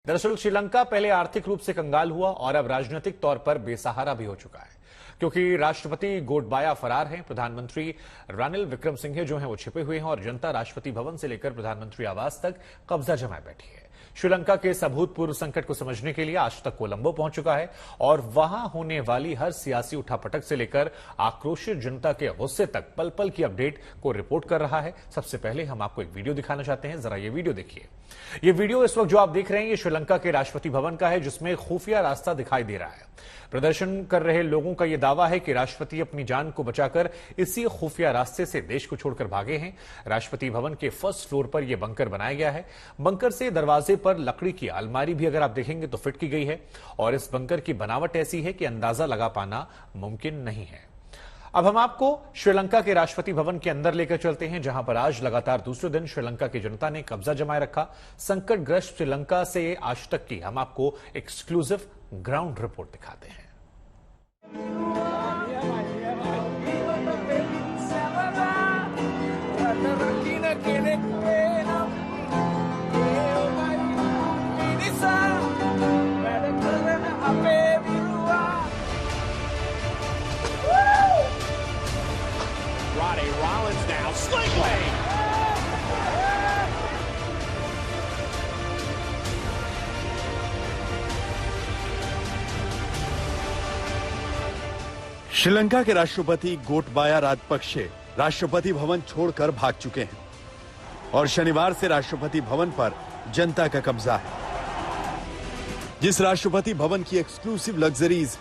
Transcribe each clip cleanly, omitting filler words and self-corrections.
दरअसल श्रीलंका पहले आर्थिक रूप से कंगाल हुआ और अब राजनीतिक तौर पर बेसहारा भी हो चुका है, क्योंकि राष्ट्रपति गोटबाया फरार हैं। प्रधानमंत्री रानिल विक्रमसिंघे जो हैं वो छिपे हुए हैं और जनता राष्ट्रपति भवन से लेकर प्रधानमंत्री आवास तक कब्जा जमाए बैठी है। श्रीलंका के इस अभूतपूर्व संकट को समझने के लिए आज तक कोलंबो पहुंच चुका है और वहां होने वाली हर सियासी उठापटक से लेकर आक्रोशित जनता के गुस्से तक पल पल की अपडेट को रिपोर्ट कर रहा है। सबसे पहले हम आपको एक वीडियो दिखाना चाहते हैं, जरा ये वीडियो देखिए। ये वीडियो इस वक्त जो आप देख रहे हैं ये श्रीलंका के राष्ट्रपति भवन का है, जिसमें खुफिया रास्ता दिखाई दे रहा है। प्रदर्शन कर रहे लोगों का यह दावा है कि राष्ट्रपति अपनी जान को बचाकर इसी खुफिया रास्ते से देश को छोड़कर भागे हैं। राष्ट्रपति भवन के फर्स्ट फ्लोर पर यह बंकर बनाया गया है। बंकर से दरवाजे पर लकड़ी की अलमारी भी अगर आप देखेंगे तो फिट की गई है और इस बंकर की बनावट ऐसी है कि अंदाजा लगा पाना मुमकिन नहीं है। अब हम आपको श्रीलंका के राष्ट्रपति भवन के अंदर लेकर चलते हैं, जहां पर आज लगातार दूसरे दिन श्रीलंका की जनता ने कब्जा जमाए रखा। संकटग्रस्त श्रीलंका से आज तक की हम आपको एक्सक्लूसिव ग्राउंड रिपोर्ट दिखाते हैं। Rollins now, sling way. Sri Lanka के राष्ट्रपति गोटबाया राजपक्षे राष्ट्रपति भवन छोड़कर भाग चुके हैं और शनिवार से राष्ट्रपति भवन पर जनता का कब्जा है। जिस राष्ट्रपति भवन की एक्सक्लूसिव लग्जरीज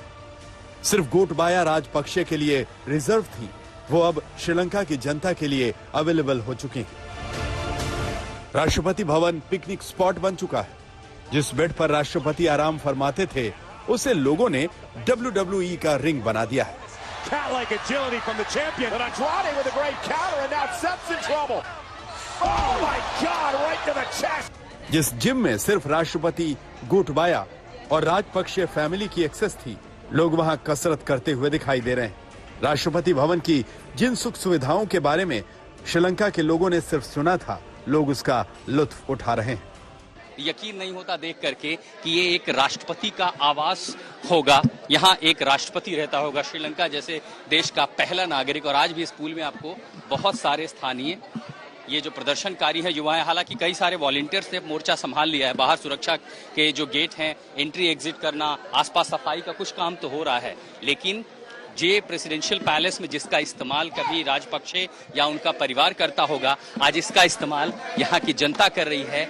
सिर्फ गोटबाया राजपक्षे के लिए रिजर्व थी, वो अब श्रीलंका की जनता के लिए अवेलेबल हो चुकी हैं। राष्ट्रपति भवन पिकनिक स्पॉट बन चुका है। जिस बेड पर राष्ट्रपति आराम फरमाते थे उसे लोगों ने WWE का रिंग बना दिया है। Cat-like agility from the champion. And Andrade with a great counter, and now Seth's in trouble. Oh my God, right to the chest. जिस जिम में सिर्फ राष्ट्रपति गोटबाया और राजपक्षे फैमिली की एक्सेस थी, लोग वहां कसरत करते हुए दिखाई दे रहे हैं। राष्ट्रपति भवन की जिन सुख सुविधाओं के बारे में श्रीलंका के लोगों ने सिर्फ सुना था, लोग उसका लुत्फ उठा रहे हैं। यकीन नहीं होता देख करके कि ये एक राष्ट्रपति का आवास होगा, यहाँ एक राष्ट्रपति रहता होगा। श्रीलंका जैसे देश का पहला नागरिक। और आज भी इस पूल में आपको बहुत सारे स्थानीय ये जो प्रदर्शनकारी हैं युवा हैं, हालांकि कई सारे वॉलंटियर्स ने मोर्चा संभाल लिया है। बाहर सुरक्षा के जो गेट हैं, एंट्री एग्जिट करना, आसपास सफाई का कुछ काम तो हो रहा है, लेकिन जे प्रेसिडेंशियल पैलेस में जिसका इस्तेमाल कभी राजपक्षे या उनका परिवार करता होगा, आज इसका इस्तेमाल यहाँ की जनता कर रही है।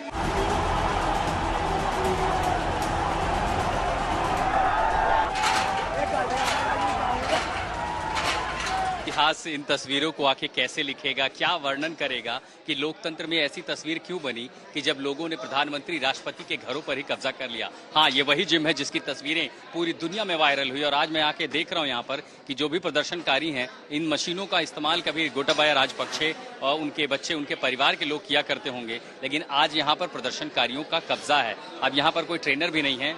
इतिहास इन तस्वीरों को आके कैसे लिखेगा, क्या वर्णन करेगा कि लोकतंत्र में ऐसी तस्वीर क्यों बनी कि जब लोगों ने प्रधानमंत्री राष्ट्रपति के घरों पर ही कब्जा कर लिया। हाँ, ये वही जिम है जिसकी तस्वीरें पूरी दुनिया में वायरल हुई और आज मैं आके देख रहा हूँ यहाँ पर कि जो भी प्रदर्शनकारी हैं, इन मशीनों का इस्तेमाल कभी गोटाबाया राजपक्षे और उनके बच्चे, उनके परिवार के लोग किया करते होंगे, लेकिन आज यहाँ पर प्रदर्शनकारियों का कब्जा है। अब यहाँ पर कोई ट्रेनर भी नहीं है,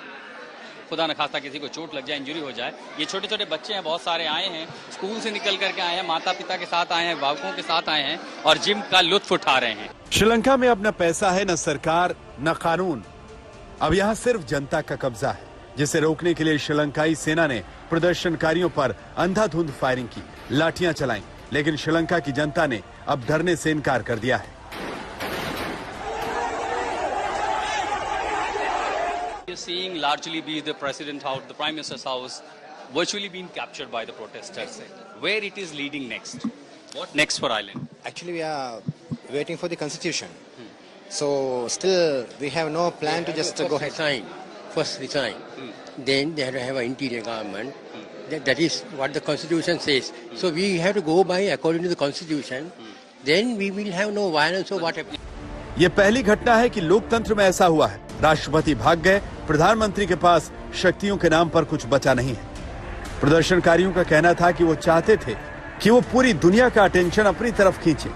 खुदा न खास्ता किसी को चोट लग जाए, इंजरी हो जाए। ये छोटे छोटे बच्चे हैं, बहुत सारे आए हैं, स्कूल से निकल करके आए हैं, माता पिता के साथ आए हैं, अभिभावकों के साथ आए हैं और जिम का लुत्फ उठा रहे हैं। श्रीलंका में अब न पैसा है, न सरकार, न कानून। अब यहाँ सिर्फ जनता का कब्जा है, जिसे रोकने के लिए श्रीलंकाई सेना ने प्रदर्शनकारियों पर अंधाधुंध फायरिंग की, लाठियां चलाई, लेकिन श्रीलंका की जनता ने अब डरने से इनकार कर दिया है। You're seeing largely be the president house, the prime minister's house, virtually being captured by the protesters. Where it is leading next? What next for Ireland? Actually, we are waiting for the constitution. So still we have no plan to just go ahead. First resign. Then they have to have an interior government. That is what the constitution says. So we have to go by according to the constitution. Then we will have no violence or whatever. ये पहली घटना है कि लोकतंत्र में ऐसा हुआ है। राष्ट्रपति भाग गए, प्रधानमंत्री के पास शक्तियों के नाम पर कुछ बचा नहीं है। प्रदर्शनकारियों का कहना था कि वो चाहते थे कि वो पूरी दुनिया का अटेंशन अपनी तरफ खींचे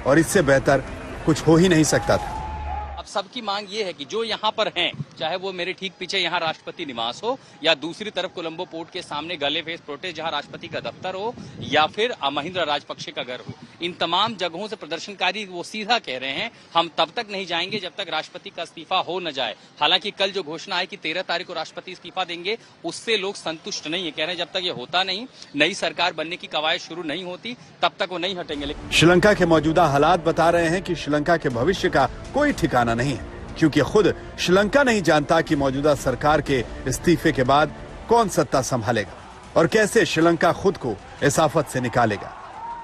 और इससे बेहतर कुछ हो ही नहीं सकता था। अब सबकी मांग ये है कि जो यहाँ पर हैं, चाहे वो मेरे ठीक पीछे यहाँ राष्ट्रपति निवास हो या दूसरी तरफ कोलंबो पोर्ट के सामने गले फेस प्रोटेस्ट जहाँ राष्ट्रपति का दफ्तर हो या फिर महिंद्रा राजपक्षे का घर हो, इन तमाम जगहों से प्रदर्शनकारी वो सीधा कह रहे हैं हम तब तक नहीं जाएंगे जब तक राष्ट्रपति का इस्तीफा हो न जाए। हालांकि कल जो घोषणा है कि 13 तारीख को राष्ट्रपति इस्तीफा देंगे, उससे लोग संतुष्ट नहीं है। कह रहे हैं जब तक ये होता नहीं, नई सरकार बनने की कवायद शुरू नहीं होती, तब तक वो नहीं हटेंगे। श्रीलंका के मौजूदा हालात बता रहे हैं कि श्रीलंका के भविष्य का कोई ठिकाना नहीं है, क्योंकि खुद श्रीलंका नहीं जानता कि मौजूदा सरकार के इस्तीफे के बाद कौन सत्ता संभालेगा और कैसे श्रीलंका खुद को इस आफत से निकालेगा।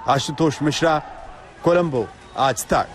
आशुतोष मिश्रा, कोलंबो, आज तक।